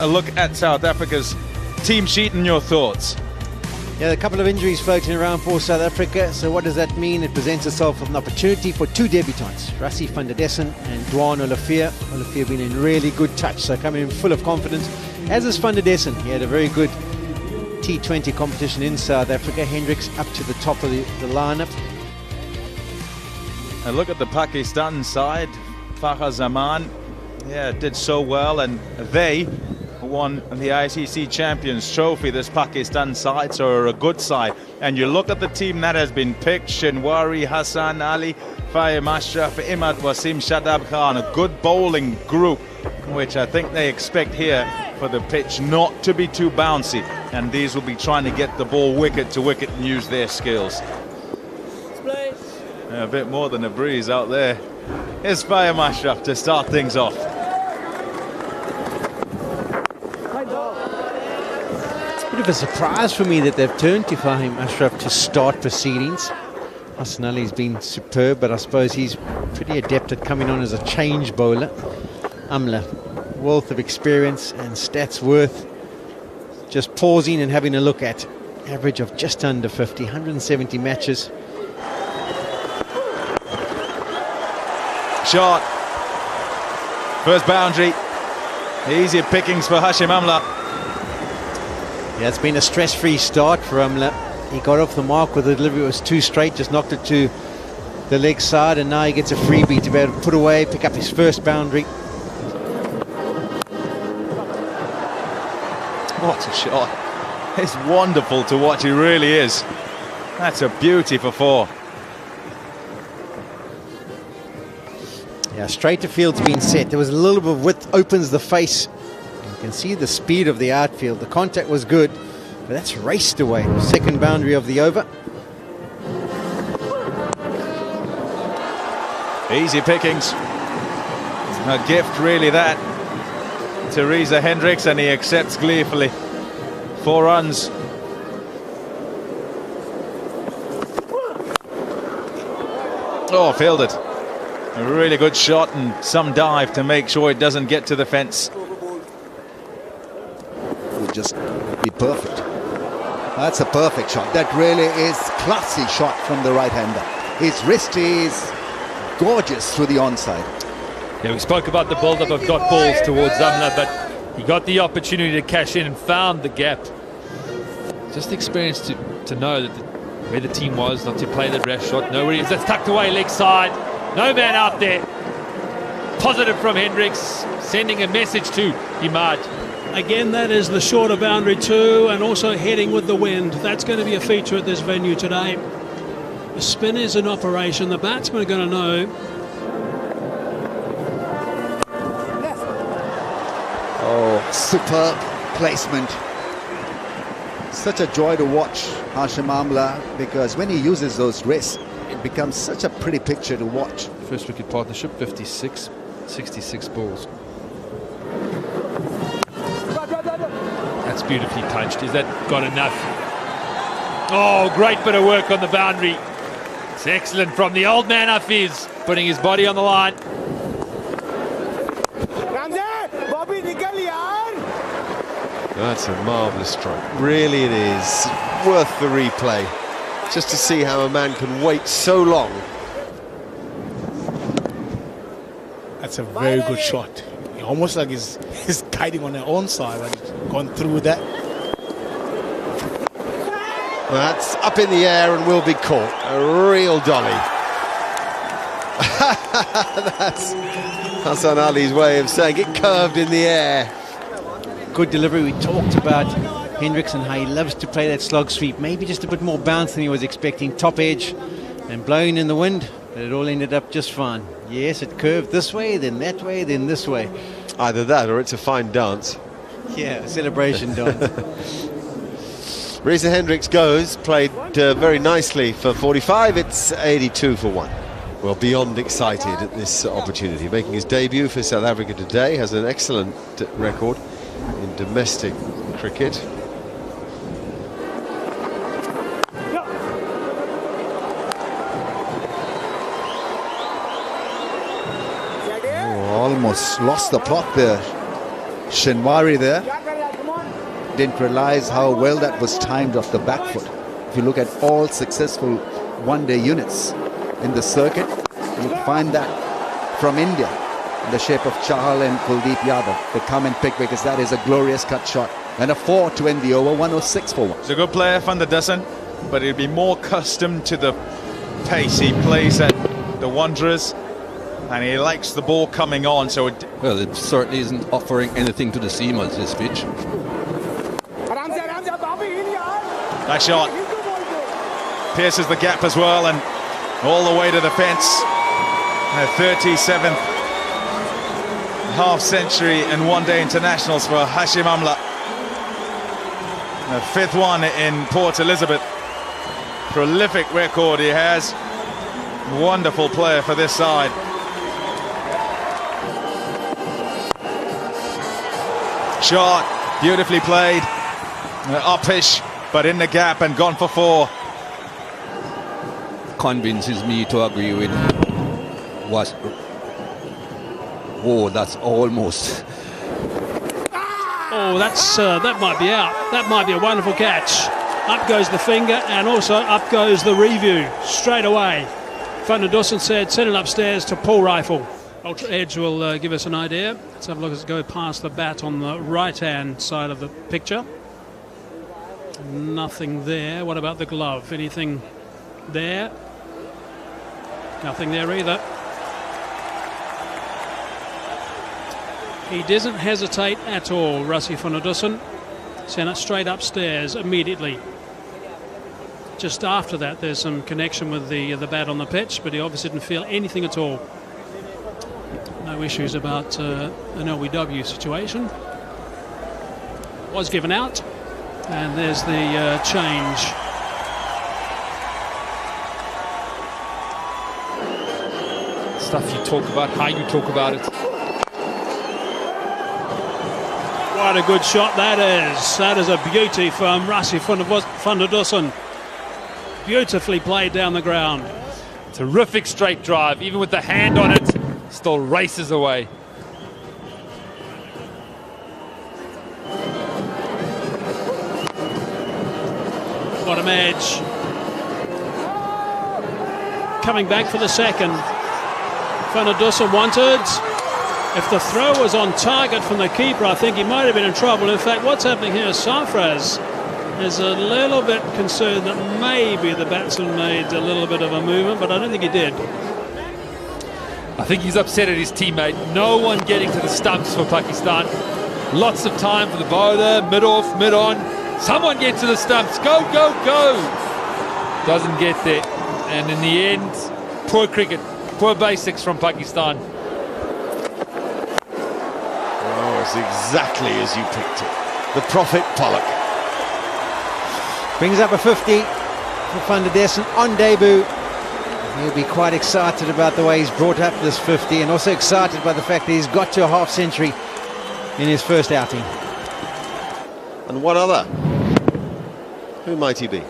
a look at South Africa's team sheet and your thoughts. Yeah, a couple of injuries floating around for South Africa. So what does that mean? It presents itself with an opportunity for two debutants, Rassie van der Dessen and Dwan Olivier. Olivier been in really good touch, so coming in full of confidence. As is van der Dessen, he had a very good T20 competition in South Africa. Hendricks up to the top of the lineup. And look at the Pakistan side. Fakhar Zaman, yeah, did so well, and they won the ICC Champions Trophy, this Pakistan side, so are a good side. And you look at the team that has been picked: Shinwari, Hassan Ali, Fahim Ashraf, Imad Wasim, Shadab Khan, a good bowling group, which I think they expect here for the pitch not to be too bouncy. And these will be trying to get the ball wicket to wicket and use their skills. A bit more than a breeze out there. Here's Fahim Ashraf to start things off. Bit of a surprise for me that they've turned to Fahim Ashraf to start proceedings. Hassan Ali's been superb, but I suppose he's pretty adept at coming on as a change bowler. Amla, wealth of experience and stats worth just pausing and having a look at. Average of just under 50, 170 matches. Shot. First boundary. Easy pickings for Hashim Amla. Yeah, it's been a stress-free start for Amla. He got off the mark with the delivery. It was too straight, just knocked it to the leg side, and now he gets a freebie to be able to put away, pick up his first boundary. What a shot. It's wonderful to watch, it really is. That's a beauty for four. Yeah, straight to field's been set. There was a little bit of width, opens the face. You can see the speed of the outfield. The contact was good, but that's raced away. Second boundary of the over. Easy pickings. A gift, really, that. Teresa Hendricks, and he accepts gleefully. 4 runs. Oh, fielded. A really good shot and some dive to make sure it doesn't get to the fence. Would just be perfect. That's a perfect shot. That really is classy shot from the right-hander. His wrist is gorgeous through the onside. Yeah, we spoke about the build-up of dot balls towards Zamla, but he got the opportunity to cash in and found the gap. Just experience to know that where the team was, not to play that rash shot. Know where he is. That's tucked away leg side. No man out there. Positive from Hendricks, sending a message to Imad. Again, that is the shorter boundary too, and also heading with the wind. That's going to be a feature at this venue today. The spin is in operation. The batsmen are going to know. Oh, superb placement. Such a joy to watch Hashim Amla, because when he uses those wrists, it becomes such a pretty picture to watch. First wicket partnership, 56, 66 balls. That's beautifully punched. Is that got enough? Oh, great bit of work on the boundary. It's excellent from the old man Hafiz, putting his body on the line. That's a marvellous strike. Really it is. Worth the replay. Just to see how a man can wait so long. That's a very good shot. Almost like he's guiding on their own side, but gone through that. Well, that's up in the air and will be caught. A real dolly. That's Hassan Ali's way of saying it, curved in the air. Good delivery. We talked about Hendricks and how he loves to play that slog sweep. Maybe just a bit more bounce than he was expecting. Top edge and blowing in the wind, but it all ended up just fine. Yes, it curved this way, then that way, then this way. Either that or it's a fine dance. Yeah, a celebration dance. Reza Hendricks goes, played very nicely for 45. It's 82 for 1. Well, beyond excited at this opportunity. Making his debut for South Africa today, has an excellent record in domestic cricket. Oh, almost lost the plot there. Shinwari there. Didn't realize how well that was timed off the back foot. If you look at all successful one-day units in the circuit, you'll find that from India, in the shape of Chahal and Kuldeep Yadav. They come and pick because that is a glorious cut shot. And a 4 to end the over, 106 for 1. He's a good player, Van der Dussen, but he'll be more accustomed to the pace he plays at the Wanderers, and he likes the ball coming on. So well, it certainly isn't offering anything to the Seamans, this pitch. Nice shot. Pierces the gap as well, and all the way to the fence. A 37th half-century and one-day internationals for Hashim Amla. A 5th one in Port Elizabeth. Prolific record he has. Wonderful player for this side. Shot, beautifully played. Uppish, but in the gap and gone for 4. Convinces me to agree with what. Oh, that's almost. Oh, that might be out. That might be a wonderful catch. Up goes the finger, and also up goes the review straight away. Van der Dussen said, send it upstairs to Paul Rifle. Ultra Edge will give us an idea. Let's have a look as it go past the bat on the right-hand side of the picture. Nothing there. What about the glove? Anything there? Nothing there either. He doesn't hesitate at all, Rassie van der Dussen. Sent it straight upstairs immediately. Just after that, there's some connection with the bat on the pitch, but he obviously didn't feel anything at all. No issues about an LBW situation. Was given out, and there's the change. Stuff you talk about, how you talk about it. What a good shot that is. That is a beauty from Rassie van der Dussen. Beautifully played down the ground. Terrific straight drive, even with the hand on it, still races away. Bottom edge. Coming back for the second. Van der Dussen wanted. If the throw was on target from the keeper, I think he might have been in trouble. In fact, what's happening here is Safraz is a little bit concerned that maybe the batsman made a little bit of a movement, but I don't think he did. I think he's upset at his teammate. No one getting to the stumps for Pakistan. Lots of time for the bowler, mid-off, mid-on. Someone get to the stumps. Go, go, go. Doesn't get there. And in the end, poor cricket, poor basics from Pakistan. Oh, it's exactly as you picked it. The Prophet Pollock. Brings up a 50 for Van der Dussen on debut. He'll be quite excited about the way he's brought up this 50, and also excited by the fact that he's got to a half century in his first outing. And one other. Who might he be?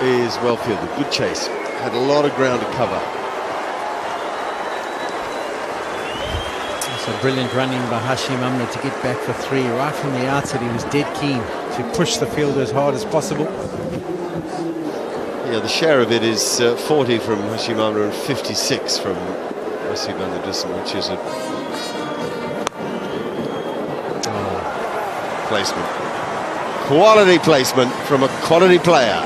Is well fielded, good chase, had a lot of ground to cover. It's a brilliant running by Hashim Amla to get back for 3. Right from the outset, he was dead keen to push the fielder as hard as possible. Yeah, the share of it is 40 from Hashim Amla and 56 from Rassie van der Dussen, which is a placement. Quality placement from a quality player.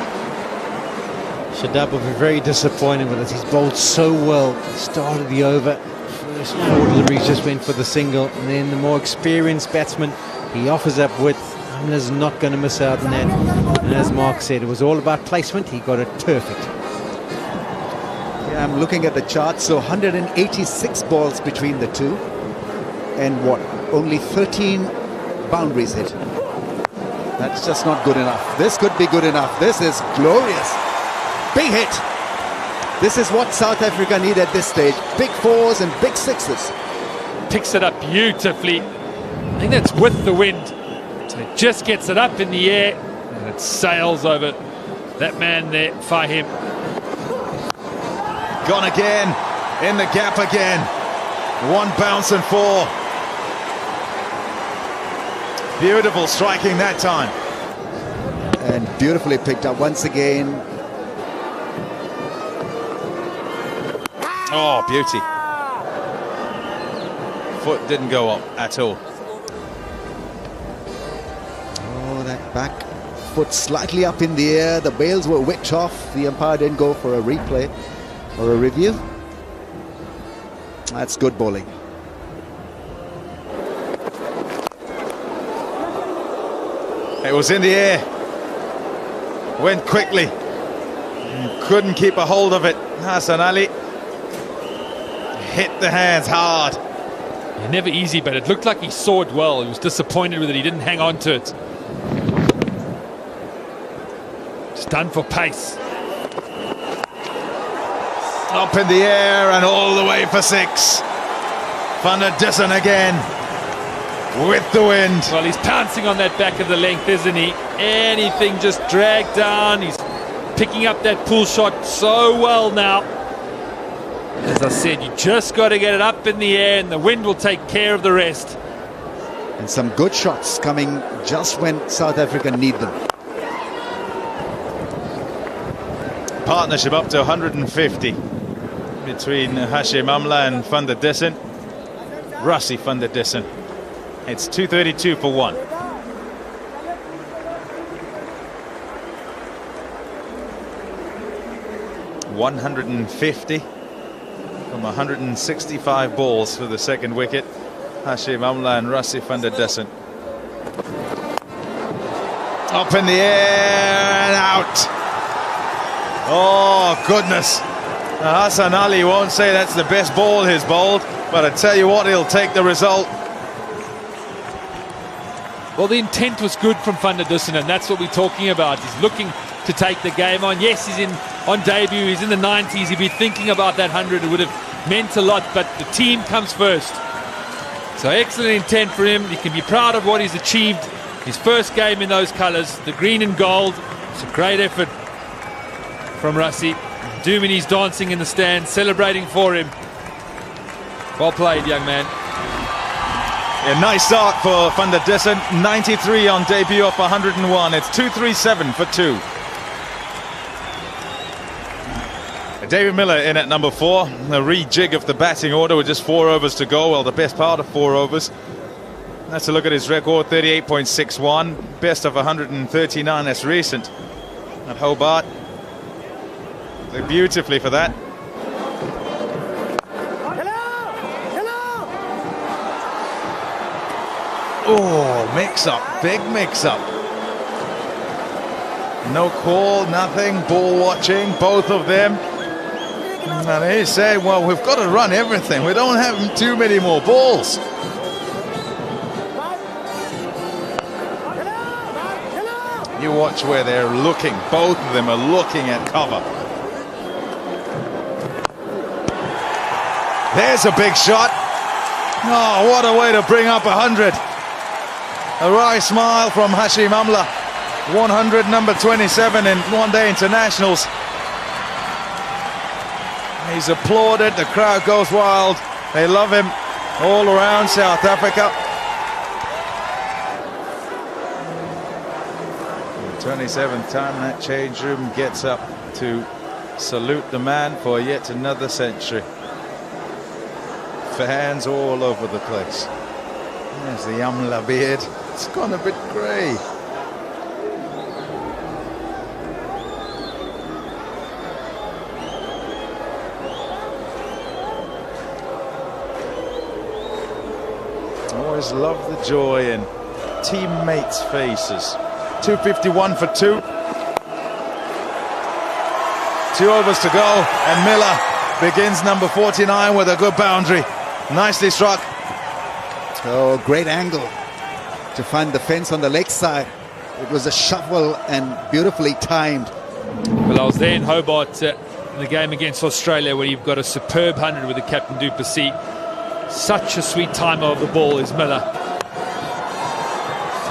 Shadab will be very disappointed with it. He's bowled so well. Started the over. First 4 deliveries just went for the single. And then the more experienced batsman, he offers up width. Amla's not going to miss out on that. And as Mark said, it was all about placement. He got it perfect. Yeah, I'm looking at the chart. So 186 balls between the two. And what? Only 13 boundaries hit. That's just not good enough. This could be good enough. This is glorious. Big hit. This is what South Africa need at this stage. Big 4s and big 6s. Picks it up beautifully. I think that's with the wind. So it just gets it up in the air and it sails over that man there, Fahim. Gone again, in the gap again. One bounce and four. Beautiful striking that time. And beautifully picked up once again. Oh, beauty. Foot didn't go up at all. Oh, that back foot slightly up in the air. The bails were whipped off. The umpire didn't go for a replay or a review. That's good bowling. It was in the air. Went quickly. Couldn't keep a hold of it. Hassan Ali hit the hands hard. Yeah, never easy, but it looked like he saw it well. He was disappointed with it. He didn't hang on to it. Just done for pace. Up in the air and all the way for six. Van der Dussen again with the wind. Well, he's pouncing on that back of the length, isn't he? Anything just dragged down. He's picking up that pull shot so well now. As I said, you just got to get it up in the air and the wind will take care of the rest. And some good shots coming just when South Africa need them. Partnership up to 150 between Hashim Amla and Van der Dussen. Rassie van der Dussen. It's 232 for one. .150 from 165 balls for the second wicket. Hashim Amla and Rassie van der Dussen. Up in the air and out. Oh, goodness. Hassan Ali won't say that's the best ball he's bowled, but I tell you what, he'll take the result. Well, the intent was good from Van der Dussen, and that's what we're talking about. He's looking to take the game on. Yes, he's on debut, he's in the 90s. He'd be thinking about that 100. It would have meant a lot, but the team comes first. So excellent intent for him. He can be proud of what he's achieved. His first game in those colours, the green and gold. It's a great effort from Rassie. Dumini's dancing in the stand, celebrating for him. Well played, young man. A nice start for Van der Dussen. 93 on debut off 101. It's 237 for two. David Miller in at number 4. A rejig of the batting order with just 4 overs to go. Well, the best part of 4 overs. Let's look at his record. 38.61. Best of 139. That's recent at Hobart. Played beautifully for that. Oh, mix-up, big mix-up. No call, nothing, ball watching, both of them. And he said, well, we've got to run everything. We don't have too many more balls. You watch where they're looking. Both of them are looking at cover. There's a big shot. Oh, what a way to bring up 100. A wry smile from Hashim Amla. 100, number 27 in one-day internationals. He's applauded. The crowd goes wild. They love him all around South Africa. 27th time that change room gets up to salute the man for yet another century. Fans all over the place. There's the Amla beard. It's gone a bit grey. Always love the joy in teammates' faces. 251 for two. 2 overs to go, and Miller begins number 49 with a good boundary. Nicely struck. Oh, great angle to find the fence on the leg side. It was a shuffle and beautifully timed. Well, I was there in Hobart in the game against Australia where you've got a superb 100 with the captain du Plessis. Such a sweet timer of the ball is Miller.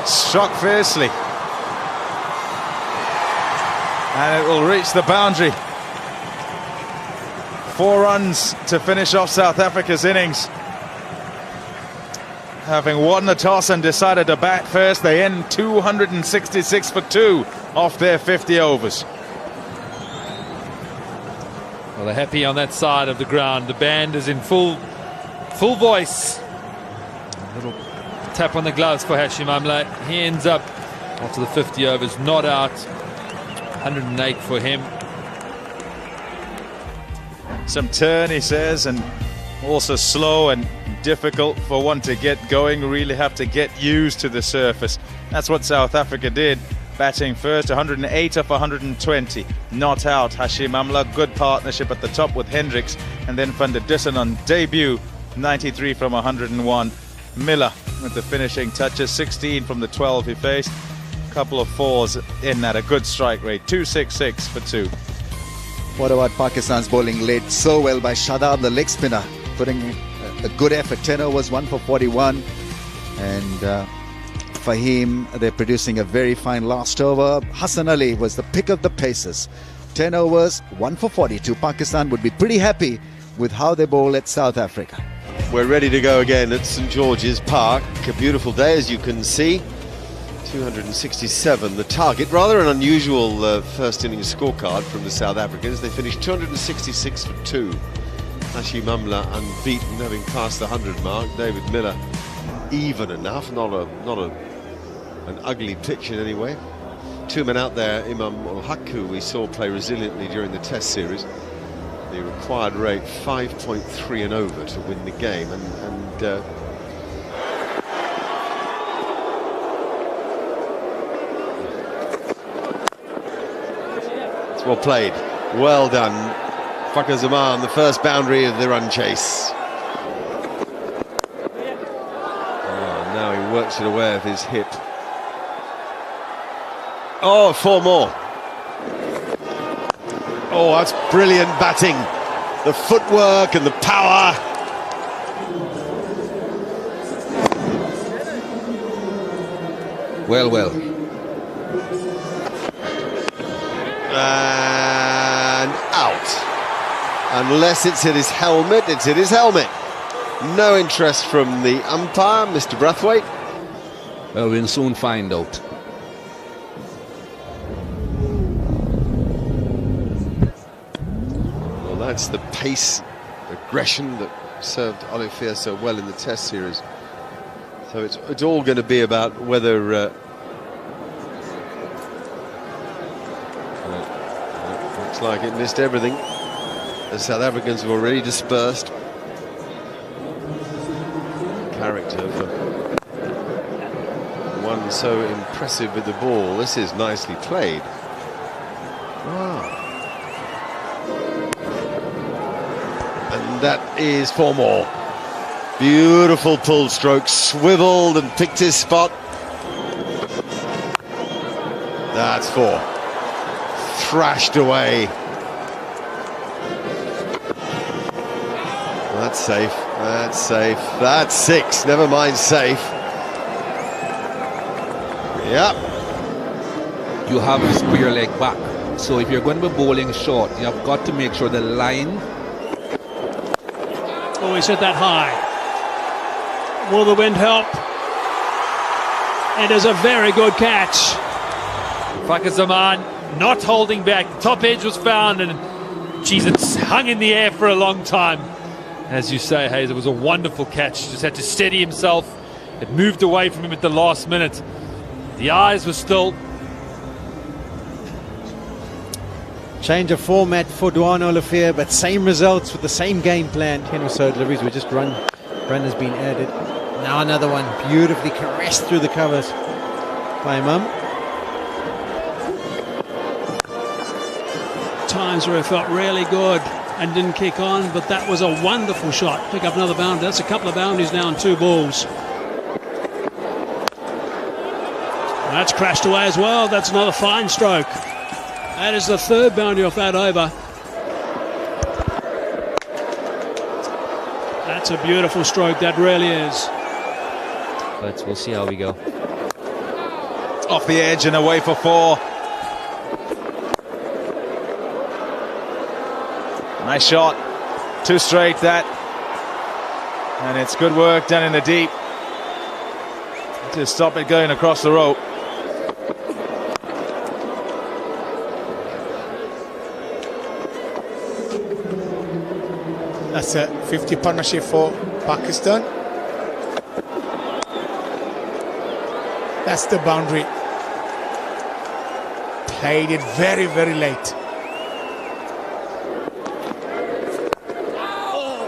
Struck fiercely. And it will reach the boundary. 4 runs to finish off South Africa's innings. Having won the toss and decided to bat first, they end 266 for 2 off their 50 overs. Well, they're happy on that side of the ground. The band is in full voice. A little tap on the gloves for Hashim Amla. He ends up, after the 50 overs, not out. 108 for him. Some turn, he says, and also slow and difficult for one to get going. Really have to get used to the surface. That's what South Africa did. Batting first, 108 off 120. Not out. Hashim Amla, good partnership at the top with Hendricks. And then Van der Dussen on debut, 93 from 101. Miller with the finishing touches, 16 from the 12 he faced. Couple of 4s in at a good strike rate, 266 for 2. What about Pakistan's bowling led so well by Shadab, the leg spinner, putting a good effort. 10 overs, 1 for 41. And Fahim, they're producing a very fine last over. Hassan Ali was the pick of the paces. 10 overs, 1 for 42. Pakistan would be pretty happy with how they bowl at South Africa. We're ready to go again at St George's Park. A beautiful day, as you can see. 267 the target. Rather an unusual first innings scorecard from the South Africans. They finished 266 for 2. Hashim Amla unbeaten, having passed the 100 mark. David Miller even enough, not an ugly pitch in any way. 2 men out there. Imam Ul-Haq, who we saw play resiliently during the Test series. The required rate 5.3 and over to win the game, and well played, well done. Fakhar Zaman, the first boundary of the run chase. Oh, now he works it away with his hip. Oh, 4 more. Oh, that's brilliant batting. The footwork and the power. Well. And out. Unless it's hit his helmet, it's hit his helmet. No interest from the umpire, Mr. Brathwaite. Well, we'll soon find out. Well, that's the pace, aggression that served Olivier so well in the Test series. So it's all going to be about whether looks like it missed everything. The South Africans have already dispersed. Character for one so impressive with the ball. This is nicely played. Wow. And that is 4 more. Beautiful pull stroke, swiveled and picked his spot. That's 4. Thrashed away. That's safe, that's safe, that's 6, never mind safe. Yep. You have to square leg back. So if you're going to be bowling short, you have got to make sure the line... Oh, he's hit that high. Will the wind help? It is a very good catch. Fakhar Zaman not holding back. The top edge was found, and geez, it's hung in the air for a long time. As you say, Hayes, it was a wonderful catch. Just had to steady himself. It moved away from him at the last minute. The eyes were still. Change of format for Duan Olivier, but same results with the same game plan. 10 or so deliveries were just run has been added. Now another one, beautifully caressed through the covers by Imam. Times where it felt really good and didn't kick on, but that was a wonderful shot. Pick up another boundary. That's a couple of boundaries now and 2 balls. That's crashed away as well. That's another fine stroke. That is the 3rd boundary off that over. That's a beautiful stroke, that really is. But we'll see how we go. Off the edge and away for 4. Nice shot. 2 straight that. And it's good work done in the deep to stop it going across the rope. That's a 50 partnership for Pakistan. That's the boundary. Played it very, very late.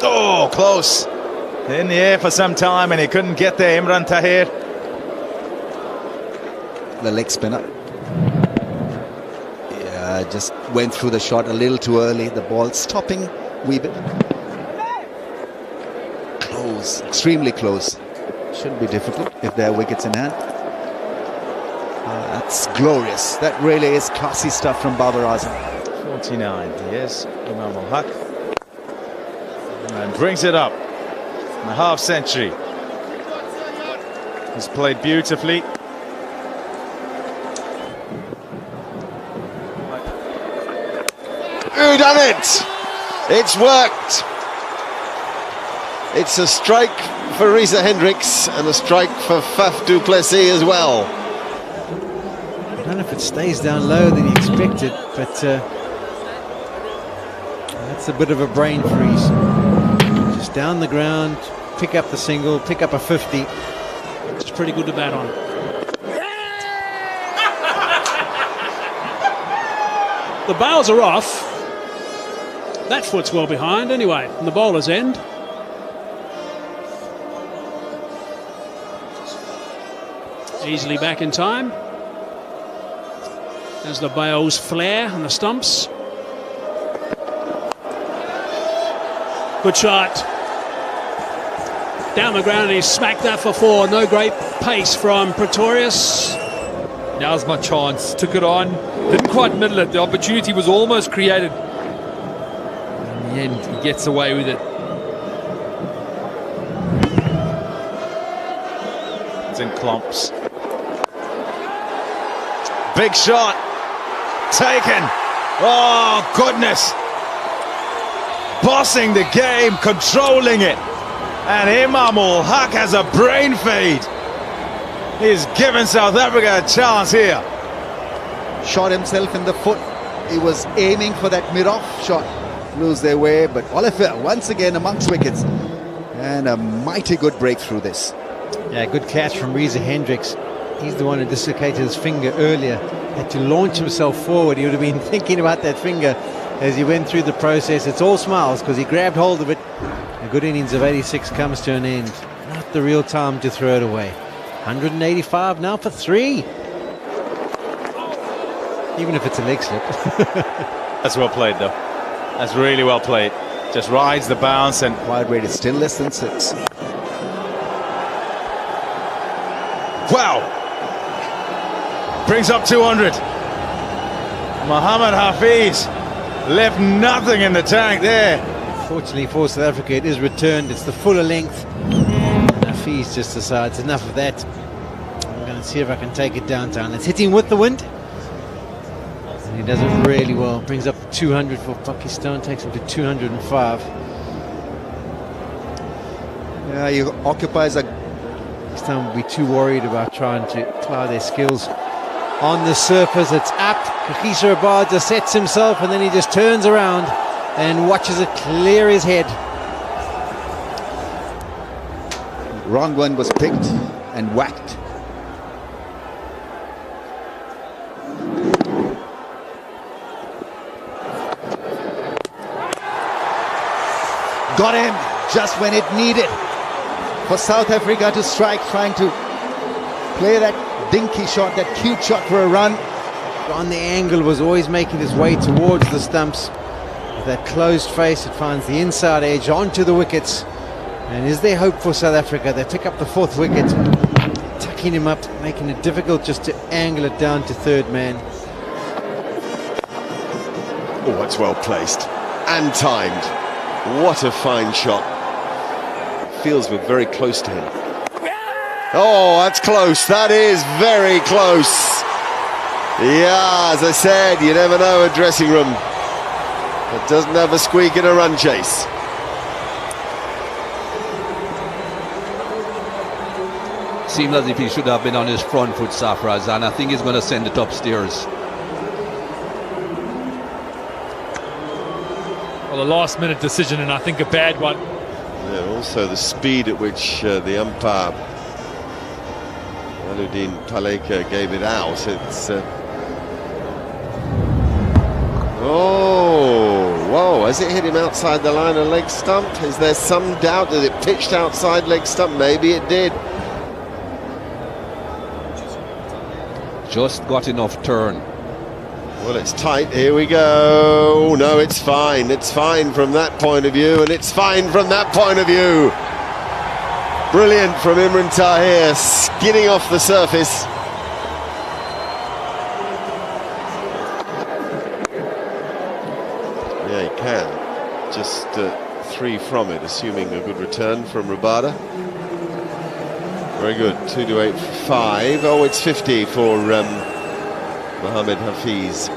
Oh, close. In the air for some time and he couldn't get there, Imran Tahir. The leg spinner. Yeah, just went through the shot a little too early. The ball stopping wee bit. Close, extremely close. Shouldn't be difficult if there are wickets in hand. That's glorious. That really is classy stuff from Babar Azam. 49. Yes, Imam Ul-Haq. And brings it up. In a half century. He's played beautifully. Who done it? It's worked. It's a strike for Reza Hendricks and a strike for Faf du Plessis as well. I don't know if it stays down lower than he expected, but that's a bit of a brain freeze. Just down the ground, pick up the single, pick up a 50. It's pretty good to bat on. The bails are off. That foot's well behind anyway, from the bowler's end. Easily back in time. As the bails flare on the stumps. Good shot. Down the ground and he smacked that for 4. No great pace from Pretorius. Now's my chance. Took it on. Didn't quite middle it. The opportunity was almost created. In the end, he gets away with it. It's in clumps. Big shot. Taken. Oh, goodness. Bossing the game, controlling it. And Imam Ul-Haq has a brain fade. He's given South Africa a chance here. Shot himself in the foot. He was aiming for that mid-off shot. Lose their way, but Oliver once again amongst wickets. And a mighty good breakthrough this. Yeah, good catch from Reza Hendricks. He's the one who dislocated his finger earlier. Had to launch himself forward. He would have been thinking about that finger as he went through the process. It's all smiles because he grabbed hold of it. A good innings of 86 comes to an end. Not the real time to throw it away. 185 now for 3. Even if it's a leg slip. That's well played, though. That's really well played. Just rides the bounce and Wide rate is still less than 6. wow! Brings up 200. Mohammad Hafiz left nothing in the tank there. Fortunately for South Africa, it is returned. It's the fuller length. And Hafiz just decides enough of that. I'm going to see if I can take it downtown. It's hitting with the wind. And he does it really well. Brings up 200 for Pakistan, takes him to 205. Yeah, he occupies a... This time we'll be too worried about trying to apply their skills on the surface. It's up. Kagiso Rabada sets himself and then he just turns around and watches it clear his head. Wrong one was picked and whacked. Got him just when it needed for South Africa to strike, trying to play that dinky shot, that cute shot for a run. On the angle, was always making his way towards the stumps. With that closed face, it finds the inside edge onto the wickets. And is there hope for South Africa? They pick up the 4th wicket, tucking him up, making it difficult just to angle it down to 3rd man. Oh, it's well placed and timed. What a fine shot. Feels we're very close to him. Oh, that's close. That is very close. Yeah, as I said, you never know a dressing room that doesn't have a squeak in a run chase. Seems as if he should have been on his front foot, Safraz, and I think he's going to send it upstairs. Well, a last-minute decision, and I think a bad one. Yeah, also the speed at which the umpire Aludin Paleka gave it out. It's oh, whoa, has it hit him outside the line of leg stump? Is there some doubt that it pitched outside leg stump? Maybe it did. Just got enough turn. Well, it's tight. Here we go. No, it's fine. It's fine from that point of view, and it's fine from that point of view. Brilliant from Imran Tahir, skidding off the surface. Yeah, he can. Just 3 from it, assuming a good return from Rabada. Very good. 2 to 8 for 5. Oh, it's 50 for Mohamed Hafiz.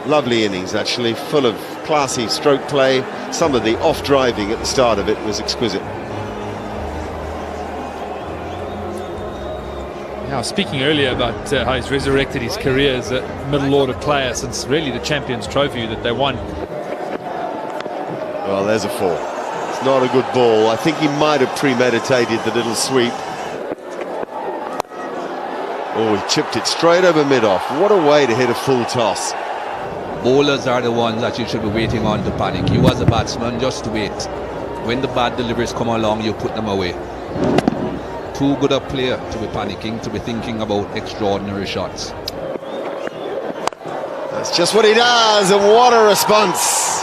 Lovely innings, actually, full of classy stroke play. Some of the off-driving at the start of it was exquisite. Yeah, I was speaking earlier about how he's resurrected his career as a middle-order player since really the Champions Trophy that they won. Well, there's a 4. It's not a good ball. I think he might have premeditated the little sweep. Oh, he chipped it straight over mid-off. What a way to hit a full toss. Bowlers are the ones that you should be waiting on to panic. You as a batsman, just wait. When the bad deliveries come along, you put them away. Too good a player to be panicking, to be thinking about extraordinary shots. That's just what he does, and what a response.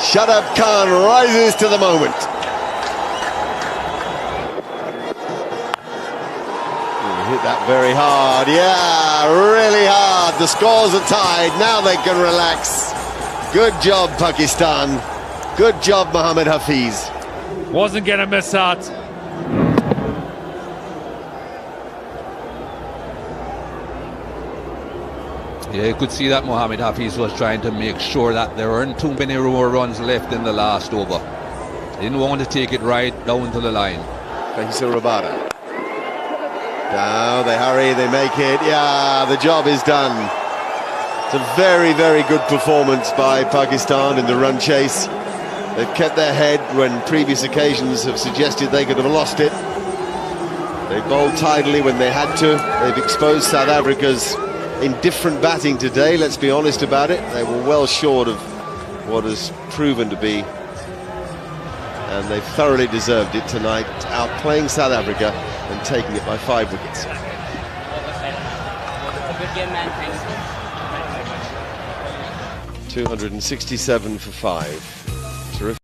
Shadab Khan rises to the moment. Hit that very hard, yeah, really hard. The scores are tied, now they can relax. Good job, Pakistan. Good job, Mohamed Hafiz. Wasn't going to miss out. Yeah, you could see that Mohamed Hafiz was trying to make sure that there weren't too many more runs left in the last over. Didn't want to take it right down to the line. Faisal Rabada. Now they hurry, they make it. Yeah, the job is done. It's a very, very good performance by Pakistan in the run chase. They've kept their head when previous occasions have suggested they could have lost it. They bowled tidily when they had to. They've exposed South Africa's indifferent batting today, let's be honest about it. They were well short of what has proven to be, and they thoroughly deserved it tonight, outplaying South Africa and taking it by 5 wickets. Good game, man. Thanks. 267 for 5. Terrific.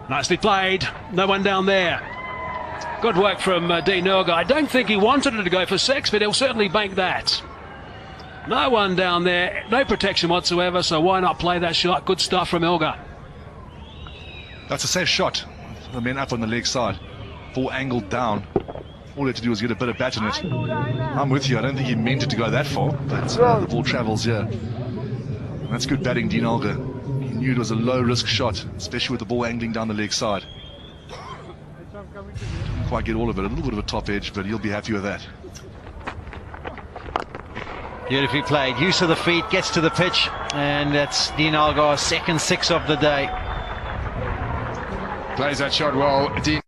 Nicely played. No one down there. Good work from Dean Urga. I don't think he wanted it to go for 6, but he'll certainly bank that. No one down there. No protection whatsoever, so why not play that shot? Good stuff from Urga. That's a safe shot. The men up on the leg side. Ball angled down. All he had to do was get a bit of bat in it. I'm with you. I don't think he meant it to go that far, but the ball travels here. And that's good batting, Dean Urga. He knew it was a low-risk shot, especially with the ball angling down the leg side. Didn't quite get all of it. A little bit of a top edge, but he'll be happy with that. Beautifully played. Use of the feet, gets to the pitch, and that's Dean Urga's second 6 of the day. Plays that shot well. Dean